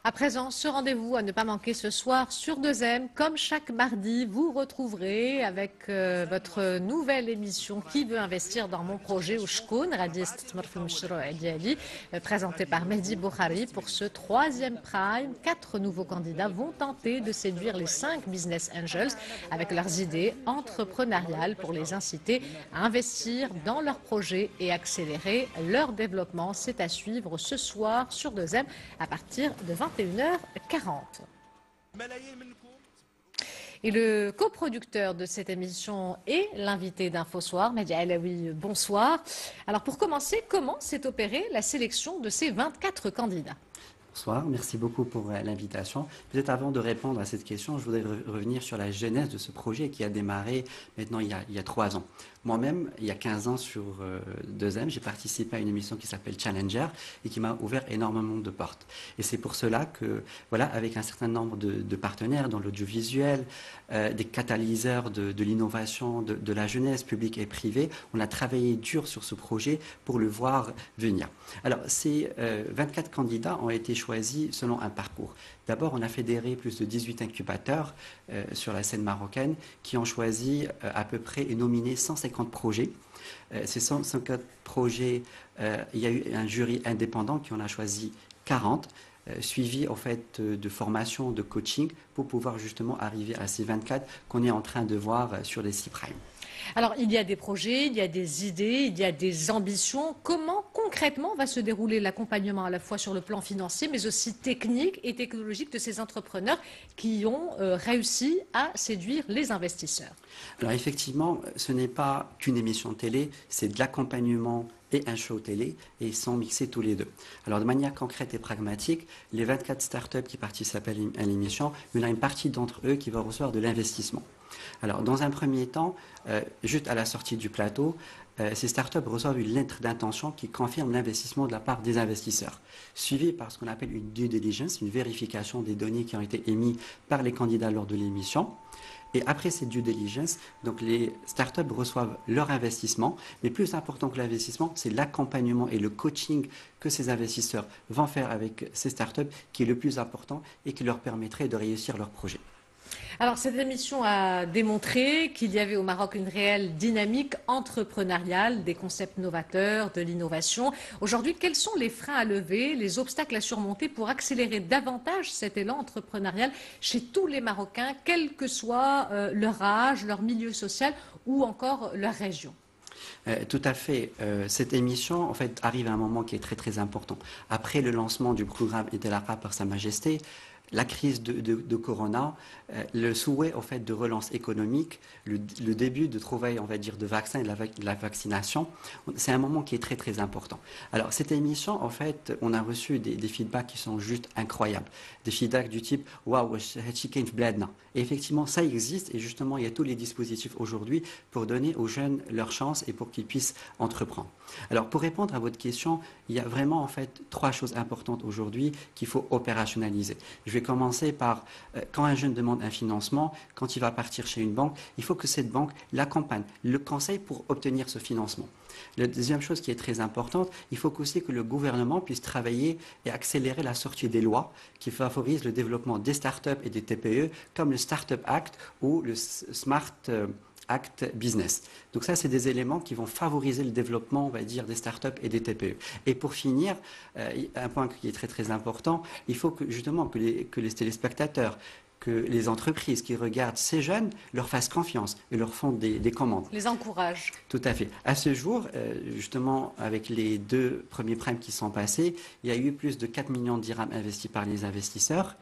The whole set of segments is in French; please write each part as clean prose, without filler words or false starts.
À présent, ce rendez-vous à ne pas manquer ce soir sur 2M. Comme chaque mardi, vous retrouverez avec votre nouvelle émission Qui veut investir dans mon projet au Shkoun, présentée par Mehdi Boukhari. Pour ce troisième prime, 4 nouveaux candidats vont tenter de séduire les 5 business angels avec leurs idées entrepreneuriales pour les inciter à investir dans leurs projets et accélérer leur développement. C'est à suivre ce soir sur 2M à partir de 21h40. Et le coproducteur de cette émission est l'invité d'InfoSoir, Mehdi Alaoui, bonsoir. Alors pour commencer, comment s'est opérée la sélection de ces 24 candidats ? Bonsoir, merci beaucoup pour l'invitation. Peut-être avant de répondre à cette question, je voudrais revenir sur la genèse de ce projet qui a démarré maintenant il y a 3 ans. Moi-même, il y a 15 ans sur 2M, j'ai participé à une émission qui s'appelle Challenger et qui m'a ouvert énormément de portes. Et c'est pour cela que, voilà, avec un certain nombre de partenaires dans l'audiovisuel, des catalyseurs de l'innovation, de la jeunesse publique et privée, on a travaillé dur sur ce projet pour le voir venir. Alors, ces 24 candidats ont été choisis selon un parcours. D'abord, on a fédéré plus de 18 incubateurs sur la scène marocaine qui ont choisi à peu près et nominé 150 projets. Ces 150 projets, il y a eu un jury indépendant qui en a choisi 40, suivi en fait de formation, de coaching pour pouvoir justement arriver à ces 24 qu'on est en train de voir sur les 6 primes. Alors, il y a des projets, il y a des idées, il y a des ambitions. Comment concrètement va se dérouler l'accompagnement à la fois sur le plan financier, mais aussi technique et technologique de ces entrepreneurs qui ont réussi à séduire les investisseurs? Alors effectivement, ce n'est pas qu'une émission télé, c'est de l'accompagnement et un show télé, et ils sont mixés tous les deux. Alors de manière concrète et pragmatique, les 24 startups qui participent à l'émission, il y en a une partie d'entre eux qui va recevoir de l'investissement. Alors dans un premier temps, juste à la sortie du plateau, ces startups reçoivent une lettre d'intention qui confirme l'investissement de la part des investisseurs, suivi par ce qu'on appelle une due diligence, une vérification des données qui ont été émises par les candidats lors de l'émission. Et après cette due diligence, donc les startups reçoivent leur investissement. Mais plus important que l'investissement, c'est l'accompagnement et le coaching que ces investisseurs vont faire avec ces startups qui est le plus important et qui leur permettrait de réussir leur projet. Alors, cette émission a démontré qu'il y avait au Maroc une réelle dynamique entrepreneuriale, des concepts novateurs, de l'innovation. Aujourd'hui, quels sont les freins à lever, les obstacles à surmonter pour accélérer davantage cet élan entrepreneurial chez tous les Marocains, quel que soit leur âge, leur milieu social ou encore leur région? Tout à fait. Cette émission, en fait, arrive à un moment qui est très très important. Après le lancement du programme Edelara par Sa Majesté, la crise de Corona, le souhait en fait de relance économique, le début de trouvailles, on va dire, de vaccins et de la vaccination, c'est un moment qui est très très important. Alors cette émission, en fait, on a reçu des feedbacks qui sont juste incroyables, des feedbacks du type waouh, et effectivement ça existe et justement il y a tous les dispositifs aujourd'hui pour donner aux jeunes leur chance et pour qu'ils puissent entreprendre. Alors pour répondre à votre question, il y a vraiment en fait 3 choses importantes aujourd'hui qu'il faut opérationnaliser. Je vais commencer par, quand un jeune demande un financement, quand il va partir chez une banque, il faut que cette banque l'accompagne, le conseille pour obtenir ce financement. La deuxième chose qui est très importante, il faut aussi que le gouvernement puisse travailler et accélérer la sortie des lois qui favorisent le développement des startups et des TPE, comme le Startup Act ou le Smart Act Business. Donc ça, c'est des éléments qui vont favoriser le développement, on va dire, des startups et des TPE. Et pour finir, un point qui est très très important, il faut que justement que les téléspectateurs, que les entreprises qui regardent ces jeunes leur fassent confiance et leur font des commandes. Les encouragent. Tout à fait. À ce jour, justement, avec les 2 premiers primes qui sont passés, il y a eu plus de 4 millions de dirhams investis par les investisseurs.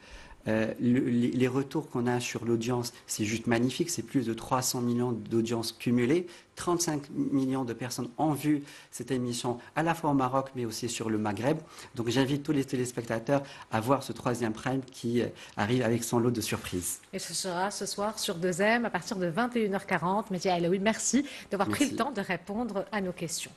Les retours qu'on a sur l'audience, c'est juste magnifique. C'est plus de 300 millions d'audiences cumulées. 35 millions de personnes ont vu cette émission à la fois au Maroc, mais aussi sur le Maghreb. Donc j'invite tous les téléspectateurs à voir ce 3e prime qui arrive avec son lot de surprises. Et ce sera ce soir sur 2M à partir de 21h40. Mehdi Alaoui, merci d'avoir pris le temps de répondre à nos questions.